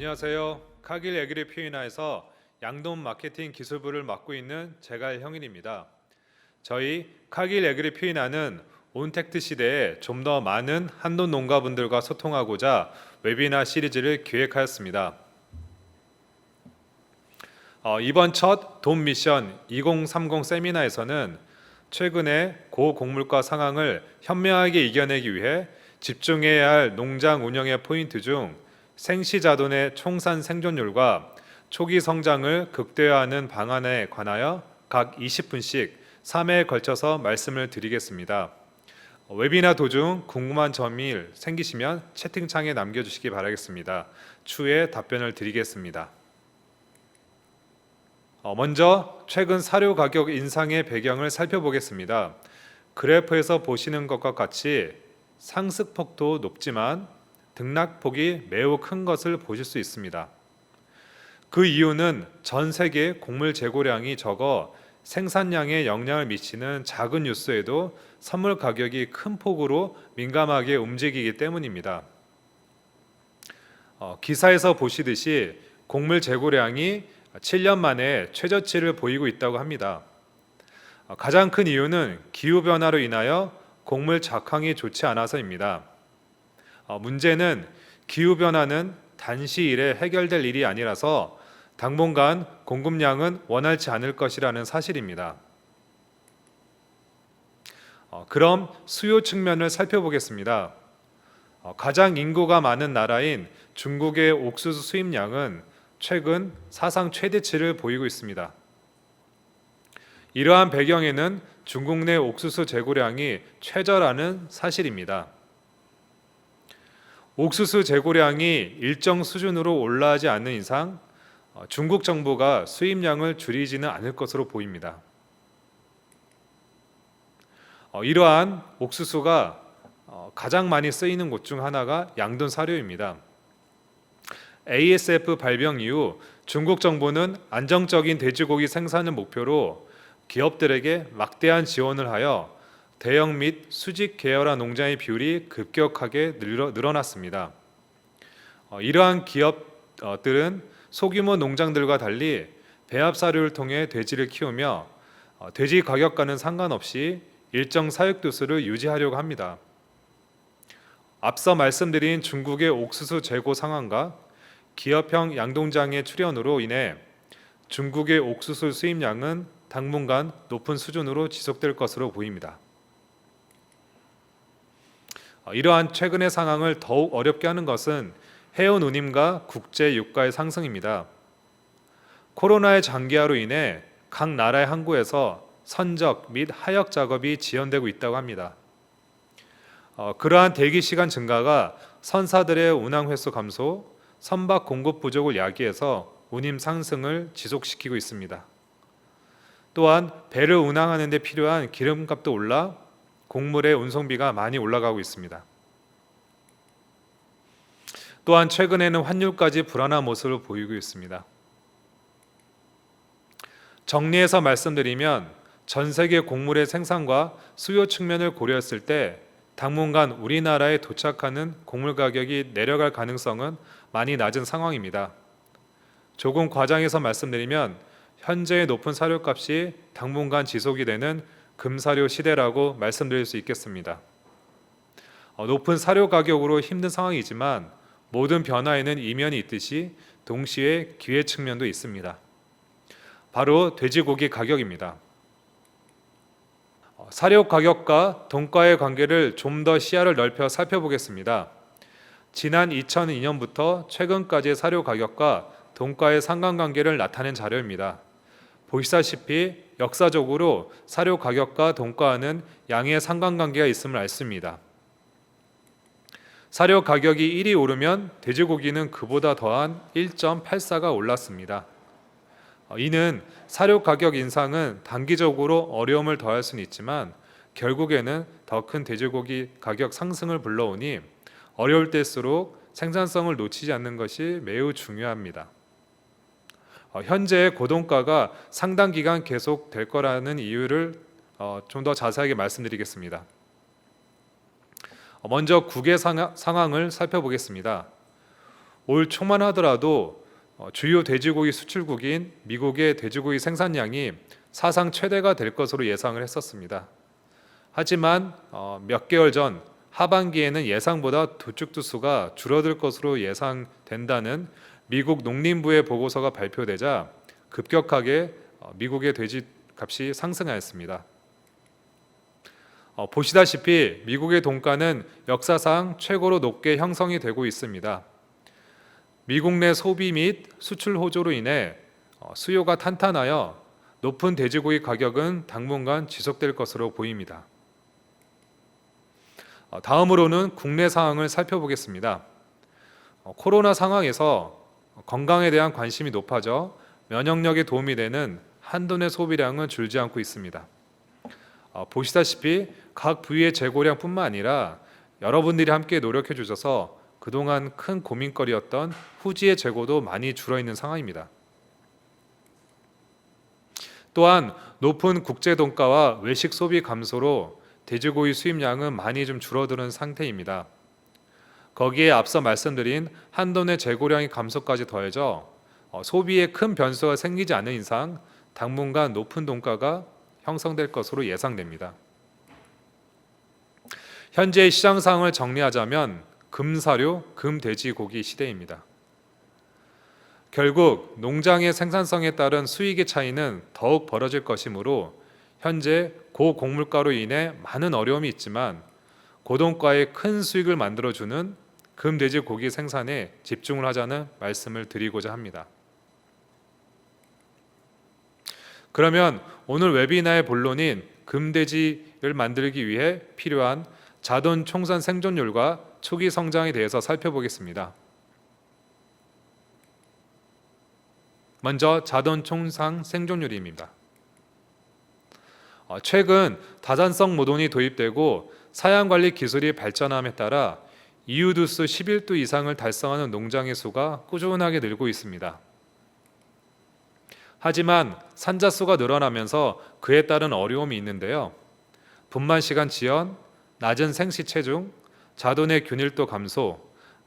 안녕하세요. 카길 에그리 피이나에서 양돈 마케팅 기술부를 맡고 있는 제갈형일입니다. 저희 카길 에그리 피이나는 온택트 시대에 좀 더 많은 한돈 농가분들과 소통하고자 웨비나 시리즈를 기획하였습니다. 이번 첫 돈 미션 2030 세미나에서는 최근의 고곡물가 상황을 현명하게 이겨내기 위해 집중해야 할 농장 운영의 포인트 중 생시자돈의 총산 생존율과 초기 성장을 극대화하는 방안에 관하여 각 20분씩 3회에 걸쳐서 말씀을 드리겠습니다. 웨비나 도중 궁금한 점이 생기시면 채팅창에 남겨주시기 바라겠습니다. 추후에 답변을 드리겠습니다. 먼저 최근 사료 가격 인상의 배경을 살펴보겠습니다. 그래프에서 보시는 것과 같이 상승폭도 높지만 등락폭이 매우 큰 것을 보실 수 있습니다. 그 이유는 전 세계 곡물 재고량이 적어 생산량에 영향을 미치는 작은 뉴스에도 선물 가격이 큰 폭으로 민감하게 움직이기 때문입니다. 기사에서 보시듯이 곡물 재고량이 7년 만에 최저치를 보이고 있다고 합니다. 가장 큰 이유는 기후변화로 인하여 곡물 작황이 좋지 않아서입니다. 문제는 기후변화는 단시일에 해결될 일이 아니라서 당분간 공급량은 원활치 않을 것이라는 사실입니다. 그럼 수요 측면을 살펴보겠습니다. 가장 인구가 많은 나라인 중국의 옥수수 수입량은 최근 사상 최대치를 보이고 있습니다. 이러한 배경에는 중국 내 옥수수 재고량이 최저라는 사실입니다. 옥수수 재고량이 일정 수준으로 올라가지 않는 이상 중국 정부가 수입량을 줄이지는 않을 것으로 보입니다. 이러한 옥수수가 가장 많이 쓰이는 곳 중 하나가 양돈 사료입니다. ASF 발병 이후 중국 정부는 안정적인 돼지고기 생산을 목표로 기업들에게 막대한 지원을 하여 대형 및 수직 계열화 농장의 비율이 급격하게 늘어났습니다. 이러한 기업들은 소규모 농장들과 달리 배합 사료를 통해 돼지를 키우며 돼지 가격과는 상관없이 일정 사육 도수를 유지하려고 합니다. 앞서 말씀드린 중국의 옥수수 재고 상황과 기업형 양동장의 출현으로 인해 중국의 옥수수 수입량은 당분간 높은 수준으로 지속될 것으로 보입니다. 이러한 최근의 상황을 더욱 어렵게 하는 것은 해운 운임과 국제 유가의 상승입니다. 코로나의 장기화로 인해 각 나라의 항구에서 선적 및 하역 작업이 지연되고 있다고 합니다. 그러한 대기 시간 증가가 선사들의 운항 횟수 감소, 선박 공급 부족을 야기해서 운임 상승을 지속시키고 있습니다. 또한 배를 운항하는 데 필요한 기름값도 올라 곡물의 운송비가 많이 올라가고 있습니다. 또한 최근에는 환율까지 불안한 모습을 보이고 있습니다. 정리해서 말씀드리면 전 세계 곡물의 생산과 수요 측면을 고려했을 때 당분간 우리나라에 도착하는 곡물 가격이 내려갈 가능성은 많이 낮은 상황입니다. 조금 과장해서 말씀드리면 현재의 높은 사료값이 당분간 지속이 되는 금사료 시대라고 말씀드릴 수 있겠습니다. 높은 사료 가격으로 힘든 상황이지만 모든 변화에는 이면이 있듯이 동시에 기회 측면도 있습니다. 바로 돼지고기 가격입니다. 사료 가격과 돈가의 관계를 좀 더 시야를 넓혀 살펴보겠습니다. 지난 2002년부터 최근까지의 사료 가격과 돈가의 상관관계를 나타낸 자료입니다. 보시다시피 역사적으로 사료 가격과 돈가와는 양의 상관관계가 있음을 알습니다. 사료 가격이 1이 오르면 돼지고기는 그보다 더한 1.84가 올랐습니다. 이는 사료 가격 인상은 단기적으로 어려움을 더할 수는 있지만 결국에는 더 큰 돼지고기 가격 상승을 불러오니 어려울 때일수록 생산성을 놓치지 않는 것이 매우 중요합니다. 현재 고돈가가 상당 기간 계속될 거라는 이유를 좀 더 자세하게 말씀드리겠습니다. 먼저 국외 상황을 살펴보겠습니다. 올 초만 하더라도 주요 돼지고기 수출국인 미국의 돼지고기 생산량이 사상 최대가 될 것으로 예상을 했었습니다. 하지만 몇 개월 전 하반기에는 예상보다 도축두수가 줄어들 것으로 예상된다는 미국 농림부의 보고서가 발표되자 급격하게 미국의 돼지 값이 상승하였습니다. 보시다시피 미국의 동가는 역사상 최고로 높게 형성이 되고 있습니다. 미국 내 소비 및 수출 호조로 인해 수요가 탄탄하여 높은 돼지고기 가격은 당분간 지속될 것으로 보입니다. 다음으로는 국내 상황을 살펴보겠습니다. 코로나 상황에서 건강에 대한 관심이 높아져 면역력에 도움이 되는 한돈의 소비량은 줄지 않고 있습니다. 보시다시피 각 부위의 재고량뿐만 아니라 여러분들이 함께 노력해 주셔서 그동안 큰 고민거리였던 후지의 재고도 많이 줄어 있는 상황입니다. 또한 높은 국제 동가와 외식 소비 감소로 돼지고기 수입량은 많이 좀 줄어드는 상태입니다. 거기에 앞서 말씀드린 한돈의 재고량의 감소까지 더해져 소비에 큰 변수가 생기지 않는 이상 당분간 높은 동가가 형성될 것으로 예상됩니다. 현재의 시장 상황을 정리하자면 금사료, 금돼지고기 시대입니다. 결국 농장의 생산성에 따른 수익의 차이는 더욱 벌어질 것이므로 현재 고곡물가로 인해 많은 어려움이 있지만 고동가의 큰 수익을 만들어주는 금돼지고기 생산에 집중을 하자는 말씀을 드리고자 합니다. 그러면 오늘 웨비나의 본론인 금돼지를 만들기 위해 필요한 자돈 총산 생존율과 초기 성장에 대해서 살펴보겠습니다. 먼저 자돈 총산 생존율입니다. 최근 다산성 모돈이 도입되고 사양관리 기술이 발전함에 따라 이유두수 11두 이상을 달성하는 농장의 수가 꾸준하게 늘고 있습니다. 하지만 산자수가 늘어나면서 그에 따른 어려움이 있는데요. 분만시간 지연, 낮은 생시 체중, 자돈의 균일도 감소,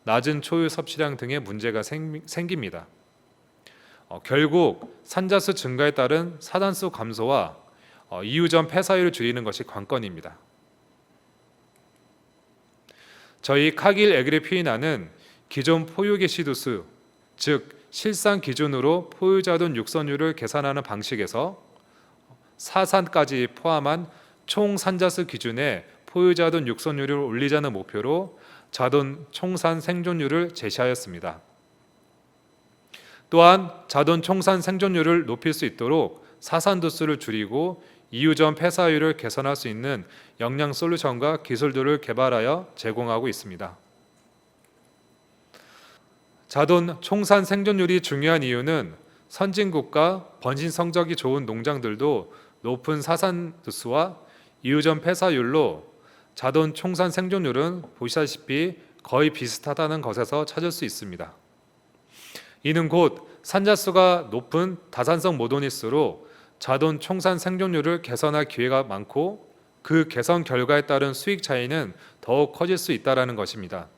낮은 초유 섭취량 등의 문제가 생깁니다. 결국 산자수 증가에 따른 사단수 감소와 이유전 폐사율을 줄이는 것이 관건입니다. 저희 카길 에그리피나는 기존 포유 게시두수, 즉 실산 기준으로 포유자돈 육선율을 계산하는 방식에서 사산까지 포함한 총 산자수 기준의 포유자돈 육선율을 올리자는 목표로 자돈 총산 생존율을 제시하였습니다. 또한 자돈 총산 생존율을 높일 수 있도록 사산도수를 줄이고 이유전 폐사율을 개선할 수 있는 영양 솔루션과 기술들을 개발하여 제공하고 있습니다. 자돈 총산 생존율이 중요한 이유는 선진국과 번신 성적이 좋은 농장들도 높은 사산도수와 이유전 폐사율로 자돈 총산 생존율은 보시다시피 거의 비슷하다는 것에서 찾을 수 있습니다. 이는 곧 산자수가 높은 다산성 모돈일수록 자돈 총산 생존율을 개선할 기회가 많고 그 개선 결과에 따른 수익 차이는 더욱 커질 수 있다는 것입니다.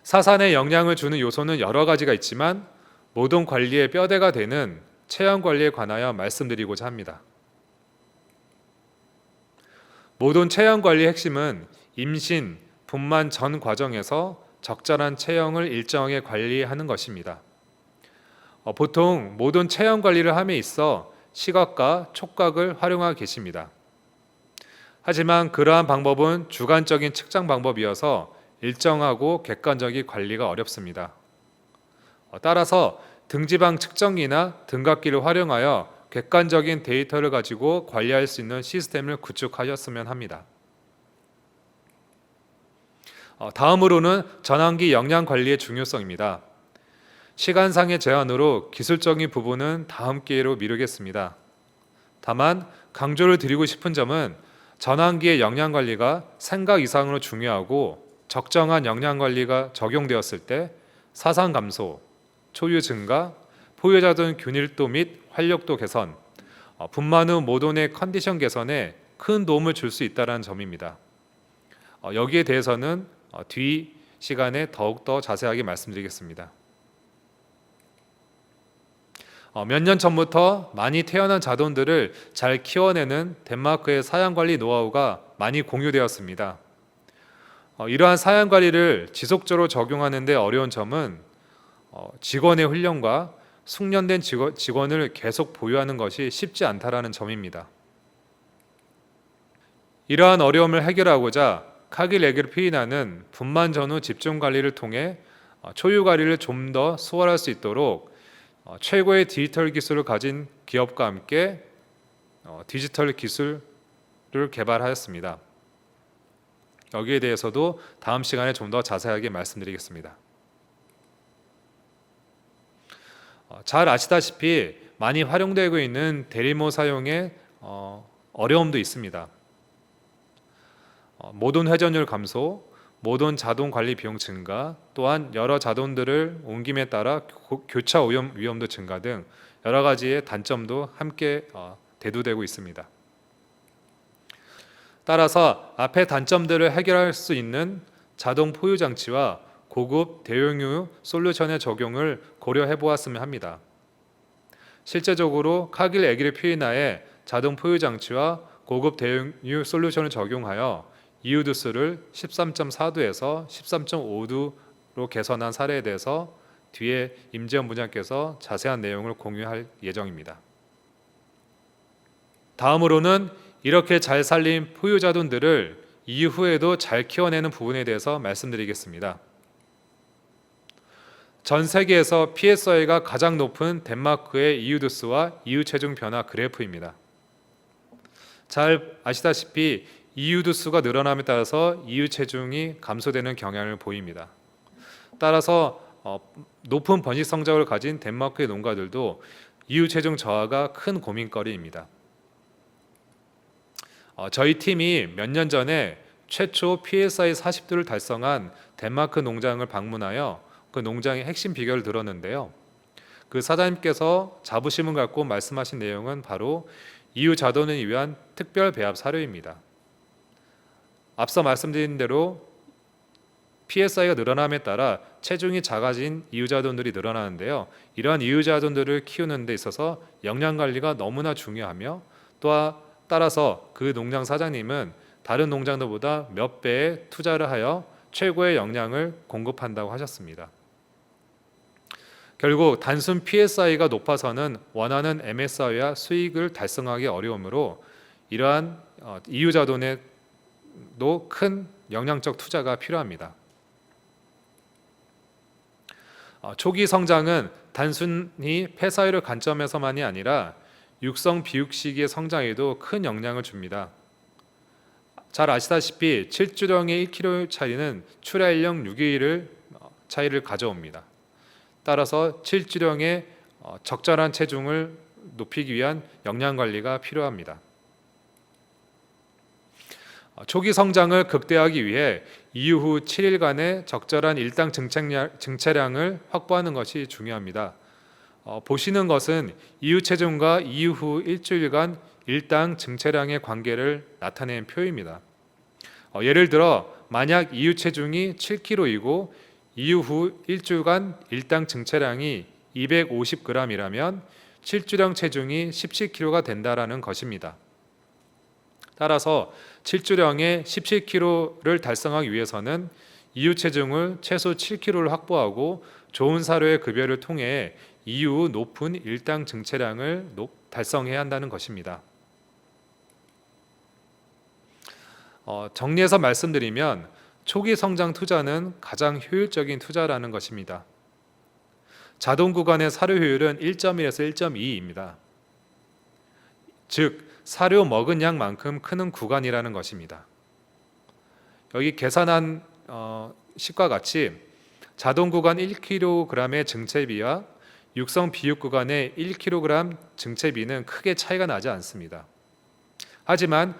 사산에 영향을 주는 요소는 여러 가지가 있지만 모돈 관리의 뼈대가 되는 체형 관리에 관하여 말씀드리고자 합니다. 모돈 체형 관리의 핵심은 임신, 분만 전 과정에서 적절한 체형을 일정하게 관리하는 것입니다. 보통 모든 체형 관리를 함에 있어 시각과 촉각을 활용하고 계십니다. 하지만 그러한 방법은 주관적인 측정 방법이어서 일정하고 객관적인 관리가 어렵습니다. 따라서 등지방 측정기나 등갑기를 활용하여 객관적인 데이터를 가지고 관리할 수 있는 시스템을 구축하셨으면 합니다. 다음으로는 전환기 영양 관리의 중요성입니다. 시간상의 제한으로 기술적인 부분은 다음 기회로 미루겠습니다. 다만 강조를 드리고 싶은 점은 전환기의 영양 관리가 생각 이상으로 중요하고 적정한 영양 관리가 적용되었을 때 사상 감소, 초유 증가, 포유자돈 균일도 및 활력도 개선, 분만 후 모돈의 컨디션 개선에 큰 도움을 줄 수 있다는 점입니다. 여기에 대해서는 뒤 시간에 더욱더 자세하게 말씀드리겠습니다. 몇 년 전부터 많이 태어난 자돈들을 잘 키워내는 덴마크의 사양관리 노하우가 많이 공유되었습니다. 이러한 사양관리를 지속적으로 적용하는 데 어려운 점은 직원의 훈련과 숙련된 직원을 계속 보유하는 것이 쉽지 않다라는 점입니다. 이러한 어려움을 해결하고자 카길 에그르피나는 분만 전후 집중 관리를 통해 초유 관리를 좀 더 수월할 수 있도록 최고의 디지털 기술을 가진 기업과 함께 디지털 기술을 개발하였습니다. 여기에 대해서도 다음 시간에 좀 더 자세하게 말씀드리겠습니다. 잘 아시다시피 많이 활용되고 있는 대리모 사용에 어려움도 있습니다. 모든 회전율 감소, 모든 자동 관리 비용 증가, 또한 여러 자돈들을 옮김에 따라 교차 위험도 증가 등 여러 가지의 단점도 함께 대두되고 있습니다. 따라서 앞의 단점들을 해결할 수 있는 자동 포유 장치와 고급 대용유 솔루션의 적용을 고려해 보았으면 합니다. 실제적으로 카길 에그르피나의 자동 포유 장치와 고급 대용유 솔루션을 적용하여 이우두스를 13.4도에서 13.5도로 개선한 사례에 대해서 뒤에 임재원 부장께서 자세한 내용을 공유할 예정입니다. 다음으로는 이렇게 잘 살린 포유 자돈들을 이후에도 잘 키워내는 부분에 대해서 말씀드리겠습니다. 전 세계에서 PSI가 가장 높은 덴마크의 이우두스와 이후 체중 변화 그래프입니다. 잘 아시다시피 이우두스가 늘어남에 따라서 이후 체중이 감소되는 경향을 보입니다. 따라서 높은 번식 성적을 가진 덴마크의 농가들도 이후 체중 저하가 큰 고민거리입니다. 저희 팀이 몇 년 전에 최초 PSI 40도를 달성한 덴마크 농장을 방문하여 그 농장의 핵심 비결을 들었는데요. 그 사장님께서 자부심을 갖고 말씀하신 내용은 바로 이후 자돈을 위한 특별 배합 사료입니다. 앞서 말씀드린 대로 PSI가 늘어남에 따라 체중이 작아진 이유자돈들이 늘어나는데요. 이러한 이유자돈들을 키우는 데 있어서 영양 관리가 너무나 중요하며 또 따라서 그 농장 사장님은 다른 농장들보다 몇 배의 투자를 하여 최고의 영양을 공급한다고 하셨습니다. 결국 단순 PSI가 높아서는 원하는 MSI와 수익을 달성하기 어려우므로 이러한 이유자돈에도 큰 영양적 투자가 필요합니다. 초기 성장은 단순히 폐사율의 관점에서만이 아니라 육성 비육 시기의 성장에도 큰 영향을 줍니다. 잘 아시다시피 7주령의 1kg 차이는 출하일령 6일을 차이를 가져옵니다. 따라서 7주령의 적절한 체중을 높이기 위한 영양 관리가 필요합니다. 초기 성장을 극대화하기 위해 이후 7일간의 적절한 일당 증체량을 확보하는 것이 중요합니다. 보시는 것은 이후 체중과 이후 일주일간 일당 증체량의 관계를 나타내는 표입니다. 예를 들어 만약 이후 체중이 7kg이고 이후 일주일간 일당 증체량이 250g이라면 7주령 체중이 17kg가 된다라는 것입니다. 따라서 7주령의 17kg를 달성하기 위해서는 이후 체중을 최소 7kg를 확보하고 좋은 사료의 급여를 통해 이후 높은 일당 증체량을 달성해야 한다는 것입니다. 정리해서 말씀드리면 초기 성장 투자는 가장 효율적인 투자라는 것입니다. 자동 구간의 사료 효율은 1.1에서 1.2입니다. 즉 사료 먹은 양만큼 크는 구간이라는 것입니다. 여기 계산한 식과 같이 자동 구간 1kg의 증체비와 육성 비육 구간의 1kg 증체비는 크게 차이가 나지 않습니다. 하지만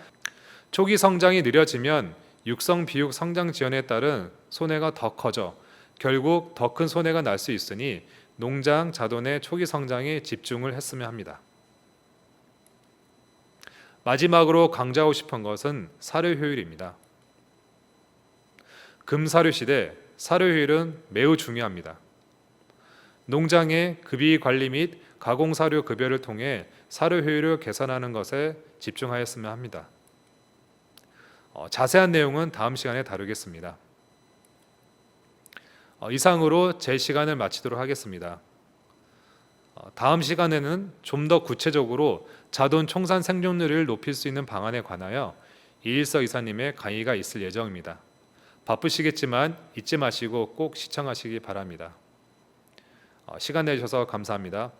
초기 성장이 느려지면 육성 비육 성장 지연에 따른 손해가 더 커져 결국 더 큰 손해가 날 수 있으니 농장 자돈의 초기 성장에 집중을 했으면 합니다. 마지막으로 강조하고 싶은 것은 사료 효율입니다. 금사료 시대 사료 효율은 매우 중요합니다. 농장의 급이 관리 및 가공 사료 급여를 통해 사료 효율을 개선하는 것에 집중하였으면 합니다. 자세한 내용은 다음 시간에 다루겠습니다. 이상으로 제 시간을 마치도록 하겠습니다. 다음 시간에는 좀 더 구체적으로 자돈 총산 생존율을 높일 수 있는 방안에 관하여 이일서 이사님의 강의가 있을 예정입니다. 바쁘시겠지만 잊지 마시고 꼭 시청하시기 바랍니다. 시간 내주셔서 감사합니다.